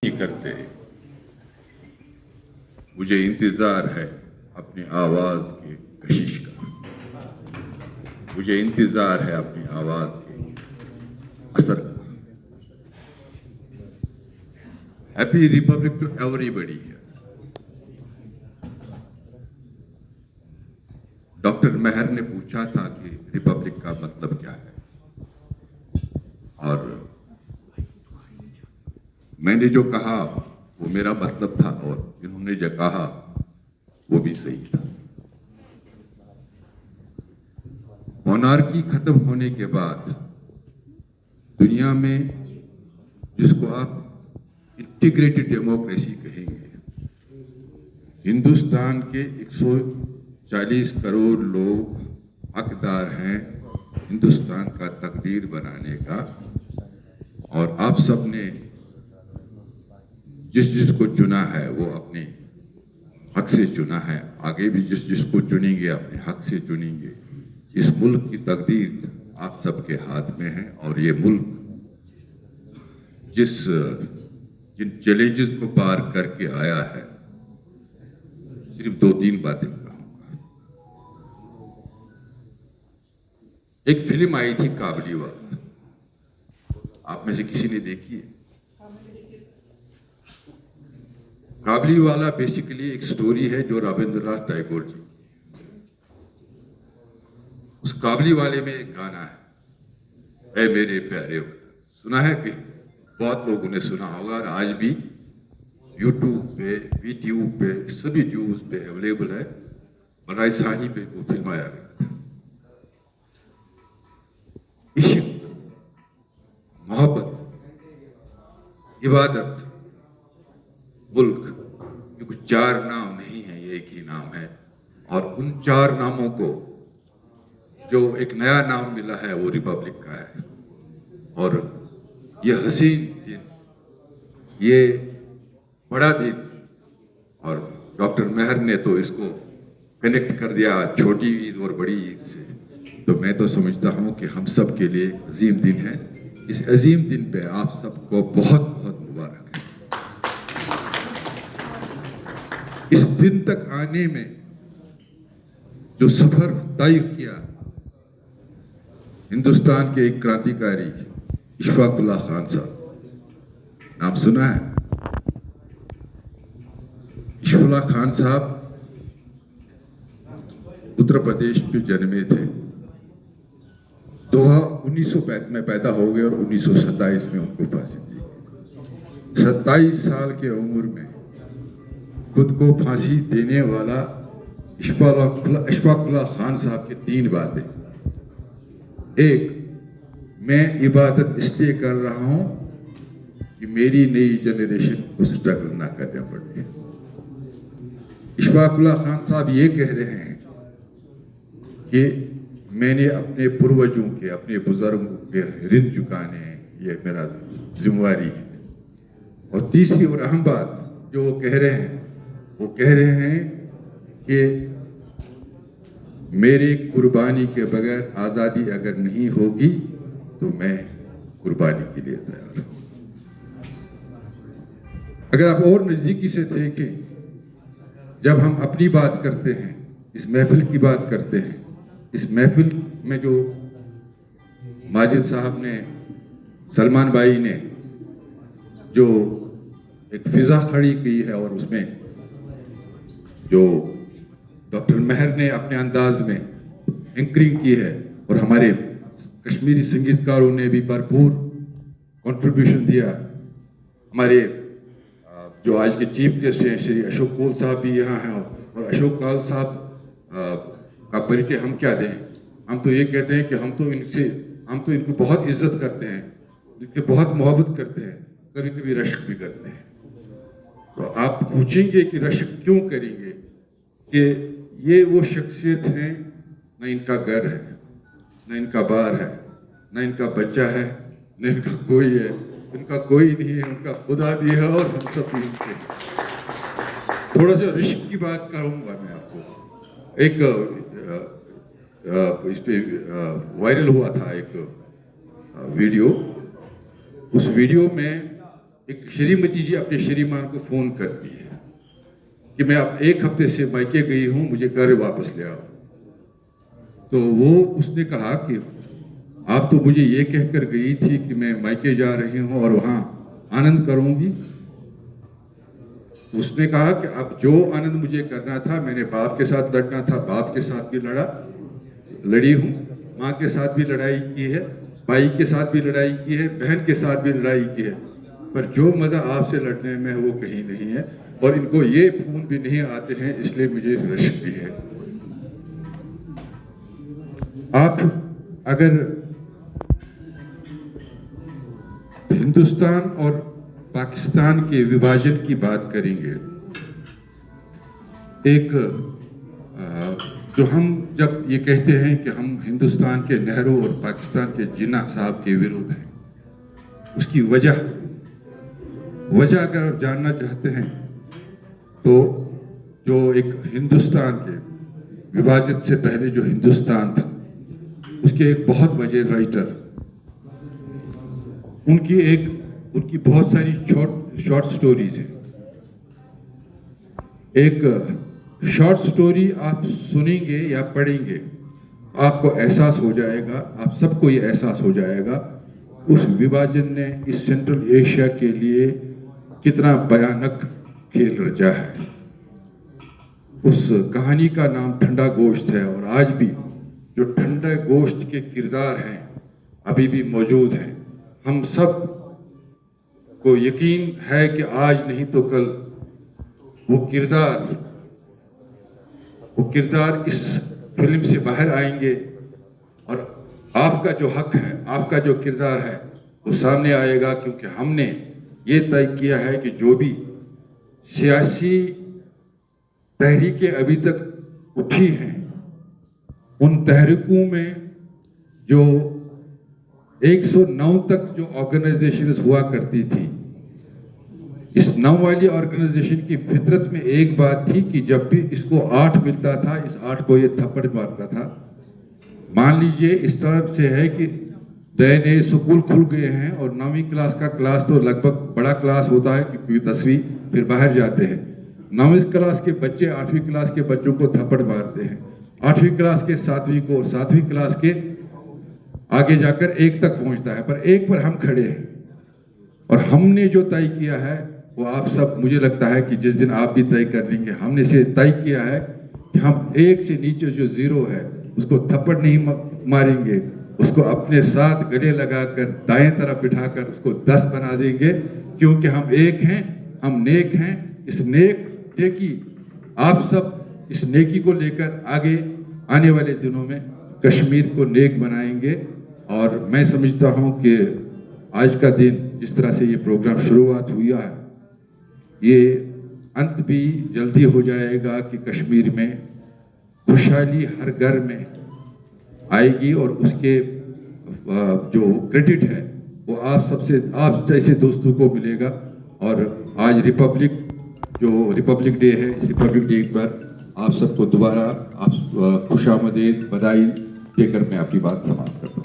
नहीं करते। मुझे इंतजार है अपनी आवाज की कशिश का, मुझे इंतजार है अपनी आवाज के असर का। Happy republic to everybody. Doctor Meher ने पूछा था कि रिपब्लिक का मतलब क्या है, और मैंने जो कहा वो मेरा मतलब था और इन्होंने जो कहा वो भी सही था। मोनार्की खत्म होने के बाद दुनिया में जिसको आप इंटीग्रेटेड डेमोक्रेसी कहेंगे, हिंदुस्तान के 140 करोड़ लोग हकदार हैं हिंदुस्तान का तकदीर बनाने का, और आप सब ने जिस जिसको चुना है वो अपने हक से चुना है, आगे भी जिस जिसको चुनेंगे अपने हक से चुनेंगे। इस मुल्क की तकदीर आप सबके हाथ में है, और ये मुल्क जिन चैलेंजेस को पार करके आया है, सिर्फ 2-3 बातें कहूंगा। एक फिल्म आई थी काबुलीवाला, आप में से किसी ने देखी है? काबुलीवाला बेसिकली एक स्टोरी है जो रविंद्रनाथ टैगोर जी, उस काबुलीवाले में एक गाना है, ऐ मेरे प्यारे वतन। सुना है कि बहुत लोगों ने सुना होगा, और आज भी यूट्यूब पे, वीट्यूब पे, सभी न्यूज पे अवेलेबल है। बनाई सानी पे वो फिल्म आया गया था। इश्क, मोहब्बत, इबादत, मुल्क, ये कुछ 4 नाम नहीं है, ये एक ही नाम है। और उन 4 नामों को जो एक नया नाम मिला है वो रिपब्लिक का है। और ये हसीन दिन, ये बड़ा दिन, और डॉक्टर मेहर ने तो इसको कनेक्ट कर दिया छोटी ईद और बड़ी ईद से। तो मैं तो समझता हूं कि हम सब के लिए अजीम दिन है। इस अजीम दिन पे आप सबको बहुत बहुत मुबारक है। इस दिन तक आने में जो सफर तय किया हिंदुस्तान के एक क्रांतिकारी इशफाकुल्लाह खान साहब, नाम सुना है? इशफाकुल्लाह खान साहब उत्तर प्रदेश में जन्मे थे। दोहा 1900 में पैदा हो गए और 1927 में उनको फांसी दी। 27 साल के उम्र में खुद को फांसी देने वाला इशफाकुल्लाह खान साहब की 3 बातें। एक, मैं इबादत इसलिए कर रहा हूं कि मेरी नई जनरेशन को स्ट्रगल ना करना पड़े। इशफाकुल्लाह खान साहब ये कह रहे हैं कि मैंने अपने पूर्वजों के, अपने बुजुर्गों के ऋण चुकाने हैं, ये मेरा जिम्मेवारी है। और तीसरी और अहम बात जो वो कह रहे हैं, वो कह रहे हैं कि मेरी कुर्बानी के बगैर आज़ादी अगर नहीं होगी तो मैं कुर्बानी के लिए तैयार हूं। अगर आप और नजदीकी से देखें, जब हम अपनी बात करते हैं, इस महफिल की बात करते हैं, इस महफिल में जो माजिद साहब ने, सलमान भाई ने जो एक फिजा खड़ी की है, और उसमें जो डॉक्टर मेहर ने अपने अंदाज में एंकरिंग की है, और हमारे कश्मीरी संगीतकारों ने भी भरपूर कंट्रीब्यूशन दिया। हमारे जो आज के चीफ गेस्ट हैं श्री अशोक कौल साहब भी यहाँ हैं, और अशोक कौल साहब का परिचय हम क्या दें? हम तो ये कहते हैं कि हम तो इनको बहुत इज्जत करते हैं, इनके बहुत मोहब्बत करते हैं, कभी कभी रश्क भी करते हैं। तो आप पूछेंगे कि रश्क क्यों करेंगे? कि ये वो शख्सियत हैं, न इनका घर है, न इनका बार है, न इनका बच्चा है, न इनका कोई है, इनका कोई नहीं है, उनका खुदा भी है और हम सब भी उनके। थोड़ा सा रिश्क की बात करूंगा मैं आपको। एक इस पे वायरल हुआ था एक वीडियो। उस वीडियो में एक श्रीमती जी अपने श्रीमान को फोन करती है कि मैं अब 1 हफ्ते से मायके गई हूं, मुझे घर वापस ले आओ। तो वो उसने कहा कि आप तो मुझे ये कहकर गई थी कि मैं मायके जा रही हूं और वहां आनंद करूंगी। उसने कहा कि अब जो आनंद मुझे करना था, मैंने बाप के साथ लड़ना था, बाप के साथ भी लड़ी हूं, माँ के साथ भी लड़ाई की है, भाई के साथ भी लड़ाई की है, बहन के साथ भी लड़ाई की है, पर जो मजा आपसे लड़ने में है वो कहीं नहीं है। और इनको ये फोन भी नहीं आते हैं, इसलिए मुझे रश्क भी है। आप अगर हिंदुस्तान और पाकिस्तान के विभाजन की बात करेंगे, एक जो हम जब ये कहते हैं कि हम हिंदुस्तान के नेहरू और पाकिस्तान के जिन्ना साहब के विरुद्ध हैं, उसकी वजह अगर आप जानना चाहते हैं तो जो एक हिंदुस्तान के विभाजन से पहले जो हिंदुस्तान था, उसके एक बहुत बड़े राइटर, उनकी बहुत सारी शॉर्ट स्टोरीज हैं। एक शॉर्ट स्टोरी आप सुनेंगे या पढ़ेंगे, आपको एहसास हो जाएगा, आप सबको ये एहसास हो जाएगा उस विभाजन ने इस सेंट्रल एशिया के लिए कितना भयानक खेल रचा है। उस कहानी का नाम ठंडा गोश्त है और आज भी जो ठंडे गोश्त के किरदार हैं अभी भी मौजूद हैं। हम सब को यकीन है कि आज नहीं तो कल वो किरदार इस फिल्म से बाहर आएंगे और आपका जो हक है, आपका जो किरदार है वो सामने आएगा, क्योंकि हमने ये तय किया है कि जो भी सियासी तहरीकें अभी तक उठी हैं, उन तहरीकों में जो 109 तक जो ऑर्गेनाइजेशंस हुआ करती थी, इस 9 वाली ऑर्गेनाइजेशन की फितरत में एक बात थी कि जब भी इसको 8 मिलता था, इस 8 को ये थप्पड़ मारता था। मान लीजिए इस तरफ से है कि नए स्कूल खुल गए हैं और 9वीं क्लास का क्लास तो लगभग बड़ा क्लास होता है क्योंकि 10वीं फिर बाहर जाते हैं। 9वीं क्लास के बच्चे 8वीं क्लास के बच्चों को थप्पड़ मारते हैं, 8वीं क्लास के 7वीं को, और 7वीं क्लास के आगे जाकर 1 तक पहुंचता है। पर 1 पर हम खड़े हैं और हमने जो तय किया है वो आप सब, मुझे लगता है कि जिस दिन आप भी तय कर लेंगे, हमने से तय किया है कि हम 1 से नीचे जो 0 है उसको थप्पड़ नहीं मारेंगे, उसको अपने साथ गले लगाकर दाएं तरफ बिठाकर उसको 10 बना देंगे, क्योंकि हम एक हैं, हम नेक हैं। इस नेकी आप सब इस नेकी को लेकर आगे आने वाले दिनों में कश्मीर को नेक बनाएंगे। और मैं समझता हूं कि आज का दिन जिस तरह से ये प्रोग्राम शुरुआत हुआ है, ये अंत भी जल्दी हो जाएगा कि कश्मीर में खुशहाली हर घर में आएगी और उसके जो क्रेडिट है वो आप जैसे दोस्तों को मिलेगा। और आज रिपब्लिक डे है, इस रिपब्लिक डे पर आप सबको दोबारा खुशामदीद बधाई देकर मैं आपकी बात समाप्त करता हूँ।